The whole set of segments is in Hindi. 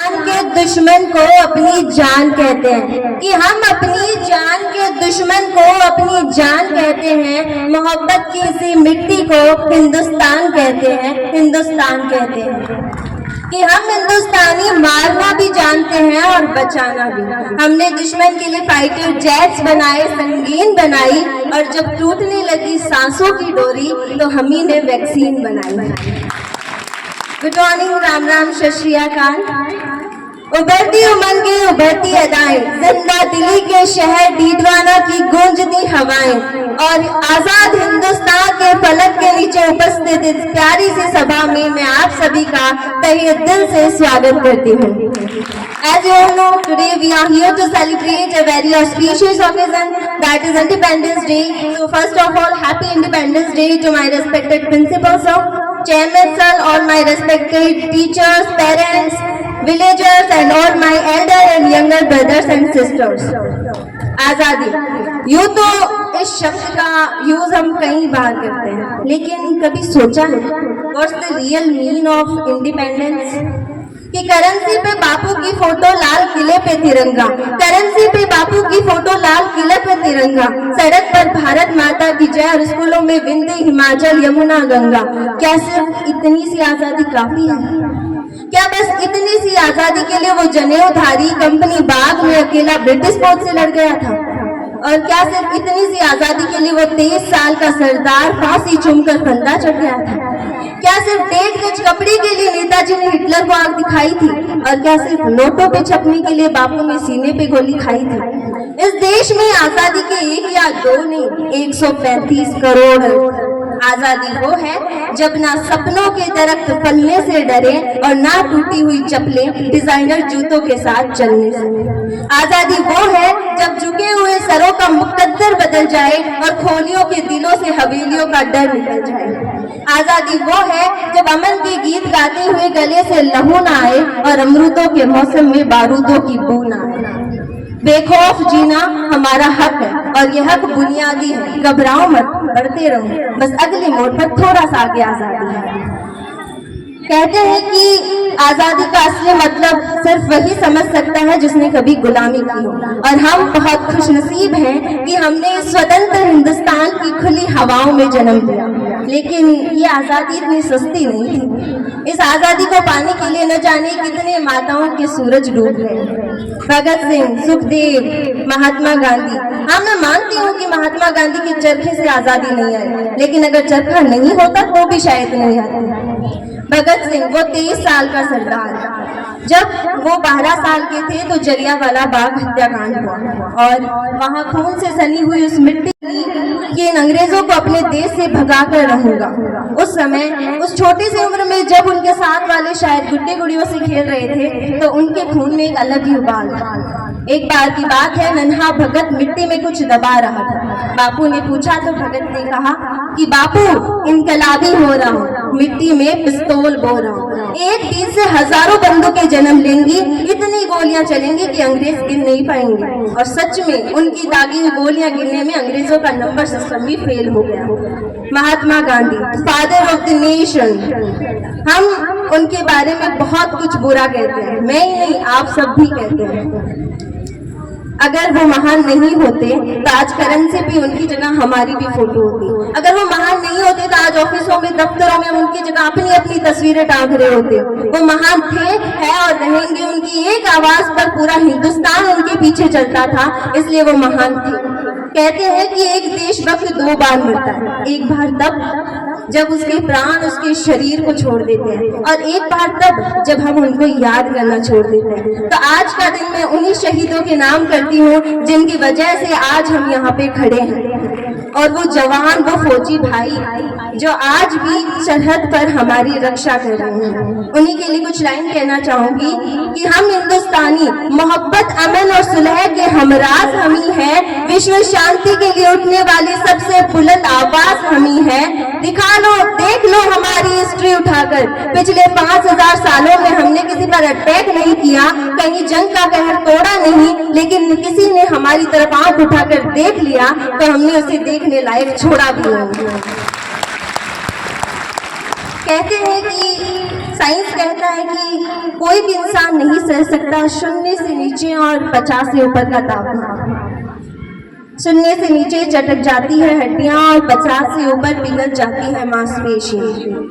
जान के दुश्मन को अपनी जान कहते हैं कि हम अपनी जान के दुश्मन को अपनी जान कहते हैं। मोहब्बत की इसी मिट्टी को हिंदुस्तान कहते हैं, हिंदुस्तान कहते हैं कि हम हिंदुस्तानी मारना भी जानते हैं और बचाना भी। हमने दुश्मन के लिए फाइटर जेट्स बनाए, संगीन बनाई, और जब टूटने लगी सांसों की डोरी तो हम ही ने वैक्सीन बनाई। गुड मॉर्निंग, राम राम, सत श्री अकाल। उभरती उमंगें, उभरती अदाएं, जिंदा दिली के शहर डीडवाना की गूंजती हवाएं, और आजाद हिंदुस्तान के फलक के नीचे उपस्थित इस प्यारी सी सभा में मैं आप सभी का तहे दिल से स्वागत करती हूँ। As you all know, today we are here to celebrate a very auspicious occasion, that is Independence Day. So first of all, happy Independence Day to my respected principal sir, chairman sir, all my respected teachers, parents, villagers and all my elder and younger brothers and sisters. आजादी, यूँ तो इस शब्द का यूज हम कई बार करते हैं, लेकिन कभी सोचा है what's the real meaning of independence? कि करेंसी पे बापू की फोटो, लाल किले पे तिरंगा, करेंसी पे बापू की फोटो, लाल किले पे तिरंगा, सड़क पर भारत माता की जय और स्कूलों में विंध्य हिमाचल यमुना गंगा। क्या सिर्फ इतनी सी आजादी काफी है? क्या बस इतनी सी आजादी के लिए वो जनेऊधारी कंपनी बाग में अकेला ब्रिटिश फौज से लड़ गया था? और क्या सिर्फ इतनी सी आजादी के लिए वो 23 साल का सरदार फांसी चूमकर फंदा चढ़ गया था? क्या सिर्फ 1.5 गज कपड़े के लिए नेताजी ने हिटलर को आग दिखाई थी? और क्या सिर्फ नोटों पे छपने के लिए बापू ने सीने पे गोली खाई थी? इस देश में आजादी के 1 या 2 नहीं, 135 करोड़। आजादी वो है जब ना सपनों के दरख्त फलने से डरे और ना टूटी हुई चप्पलें डिजाइनर जूतों के साथ चलने से। आजादी वो है जब झुके हुए सरों का मुकद्दर बदल जाए और खोलियों के दिलों से हवेलियों का डर निकल जाए। आजादी वो है जब अमन के गीत गाते हुए गले से लहू ना आए और अमरूदों के मौसम में बारूदों की बू ना आए। बेखौफ जीना हमारा हक है और यह हक बुनियादी है। घबराओ मत, बढ़ते रहो, बस अगले मोड़ पर थोड़ा सा आगे आजादी है। कहते हैं कि आजादी का असली मतलब सिर्फ वही समझ सकता है जिसने कभी गुलामी की हो, और हम बहुत खुशनसीब हैं कि हमने स्वतंत्र हिंदुस्तान की खुली हवाओं में जन्म लिया। लेकिन ये आजादी इतनी सस्ती नहीं थी। इस आजादी को पाने के लिए न जाने कितने माताओं के सूरज डूब गए। भगत सिंह, सुखदेव, महात्मा गांधी। हाँ, मैं मानती हूँ कि महात्मा गांधी के चरखे से आजादी नहीं आई, लेकिन अगर चरखा नहीं होता तो भी शायद नहीं आती। भगत सिंह वो 23 साल का सरदार, जब वो 12 साल के थे तो जलियांवाला बाग हत्याकांड हुआ और वहाँ खून से सनी हुई उस मिट्टी कि इन अंग्रेजों को अपने देश से भगा कर रहूंगा। उस समय उस छोटी सी उम्र में जब उनके साथ वाले शायद गुड्डे गुड़ियों से खेल रहे थे तो उनके खून में एक अलग ही उबाल था। एक बार की बात है, नन्हा भगत मिट्टी में कुछ दबा रहा था। बापू ने पूछा तो भगत ने कहा कि बापू, इनकलाबी हो रहा हूँ, मिट्टी में पिस्तौल बो रहा हूँ। एक तीर से हजारों बंदूकें जन्म लेंगी, इतनी गोलियां चलेंगी कि अंग्रेज गिन नहीं पाएंगे। और सच में उनकी दागी हुई गोलियां गिनने में अंग्रेजों का नंबर सिस्टम भी फेल हो गया। Mahatma Gandhi, father of the nation, हम उनके बारे में बहुत कुछ बुरा कहते हैं, मैं ही नहीं आप सब भी कहते हैं। अगर वो महान नहीं होते तो आज करेंसी पे उनकी जगह हमारी भी फोटो होती। अगर वो महान नहीं होते तो आज ऑफिसों में, दफ्तरों में उनकी जगह अपनी अपनी तस्वीरें टांग रहे होते। वो महान थे, है और रहेंगे। उनकी एक आवाज पर पूरा हिंदुस्तान उनके पीछे चलता था, इसलिए वो महान थे। कहते हैं कि एक देशभक्त 2 बार मरता है, एक बार तब जब उसके प्राण उसके शरीर को छोड़ देते हैं, और एक बार तब जब हम उनको याद करना छोड़ देते हैं। तो आज का दिन मैं उन्हीं शहीदों के नाम करती हूँ जिनकी वजह से आज हम यहाँ पे खड़े हैं। और वो जवान, वो फौजी भाई जो आज भी सरहद पर हमारी रक्षा कर रहे हैं, उन्हीं के लिए कुछ लाइन कहना चाहूंगी कि हम हिंदुस्तानी, मोहब्बत, अमन और सुलह के हमराज हम ही हैं। विश्व शांति के लिए उठने वाली सबसे बुलंद आवाज हम ही हैं। दिखा लो, देख लो हमारी हिस्ट्री उठाकर, पिछले 5000 सालों में हमने किसी पर अटैक नहीं किया, कहीं जंग का कहर तोड़ा नहीं, लेकिन किसी ने हमारी तरफ आंख उठाकर देख लिया तो हमने उसे देखने लायक छोड़ा भी नहीं। कहते हैं कि साइंस कहता है कि कोई भी इंसान नहीं सह सकता शून्य से नीचे और 50 से ऊपर का तापमान। शून्य से नीचे चटक जाती है हड्डियां और 50 से ऊपर पिघल जाती है मांसपेशियां।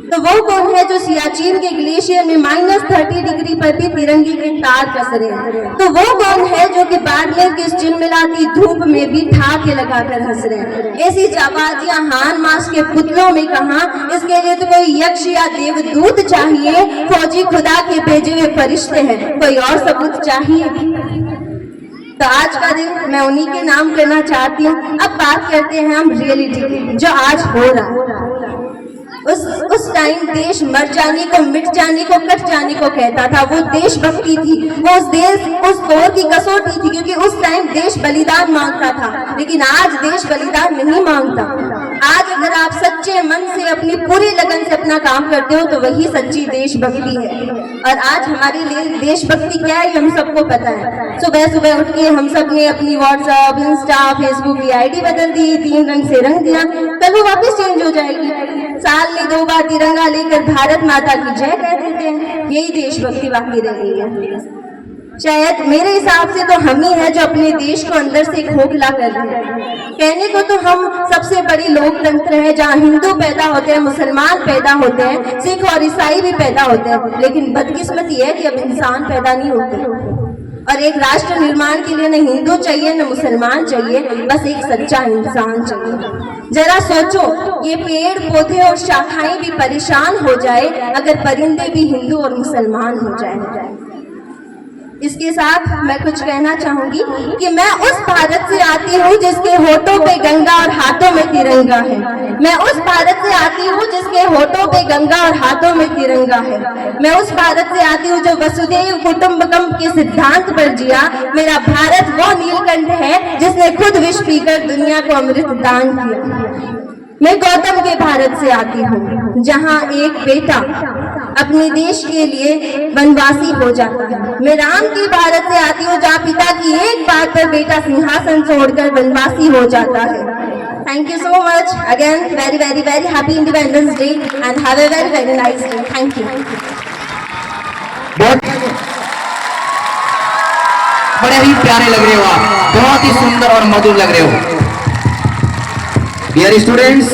तो वो कौन है जो सियाचिन के ग्लेशियर में -30 डिग्री पर भी तिरंगे के तार कस रहे हैं? तो वो कौन है जो कि बाड़मेर की चिलमिलाती धूप में भी ठाके लगाकर हंस रहे हैं? ऐसी जाबाजियां हान मास के पुतलों में कहां? इसके लिए तो कोई यक्ष या देवदूत चाहिए, फौजी खुदा के भेजे हुए फरिश्ते हैं, कोई और सबूत चाहिए? तो आज का दिन मैं उन्हीं के नाम करना चाहती हूँ। अब बात करते हैं हम रियलिटी की, जो आज हो रहा है। उस टाइम देश मर जाने को, मिट जाने को, कट जाने को कहता था। वो देशभक्ति थी, वो उस दौर की कसौटी थी, क्योंकि उस टाइम देश बलिदान मांगता था। लेकिन आज देश बलिदान नहीं मांगता। आज अगर आप सच्चे मन से अपनी पूरी लगन से अपना काम करते हो तो वही सच्ची देशभक्ति है। और आज हमारे लिए देशभक्ति क्या है हम सबको पता है। सुबह सुबह उठ के हम सब ने अपनी व्हाट्सएप, इंस्टा, फेसबुक की आईडी बदल दी, 3 रंग से रंग दिया। कल वो वापस चेंज हो जाएगी। साल में 2 बार तिरंगा लेकर भारत माता की जय कह देते हैं। यही देशभक्ति बाकी रह गई है। शायद मेरे हिसाब से तो हम ही हैं जो अपने देश को अंदर से खोखला कर रहे हैं। कहने को तो हम सबसे बड़ी लोकतंत्र है, जहाँ हिंदू पैदा होते हैं, मुसलमान पैदा होते हैं, सिख और ईसाई भी पैदा होते हैं, लेकिन बदकिस्मती है कि अब इंसान पैदा नहीं होते। और एक राष्ट्र निर्माण के लिए न हिंदू चाहिए न मुसलमान चाहिए, बस एक सच्चा इंसान चाहिए। जरा सोचो, ये पेड़ पौधे और शाखाएं भी परेशान हो जाए अगर परिंदे भी हिंदू और मुसलमान हो जाए। इसके साथ मैं कुछ कहना चाहूंगी कि मैं उस भारत से आती हूँ जिसके होठों पे गंगा और हाथों में तिरंगा है। मैं उस भारत से आती हूँ जिसके होठों पे गंगा और हाथों में तिरंगा है। मैं उस भारत से आती हूँ जो वसुधैव कुटुंबकम के सिद्धांत पर जिया। मेरा भारत वो नीलकंठ है जिसने खुद विष पीकर दुनिया को अमृत दान किया। मैं गौतम के भारत से आती हूँ, जहाँ एक बेटा अपने देश के लिए वनवासी हो जाता है। मैं राम के भारत से आती हूँ, जहाँ पिता की एक बात पर बेटा सिंहासन छोड़कर वनवासी हो जाता है। Thank you so much again. Very very very happy Independence Day and have a very very nice day. Thank you. बड़े ही प्यारे लग रहे हो आप, बहुत ही सुंदर और मधुर लग रहे हो। Dear students,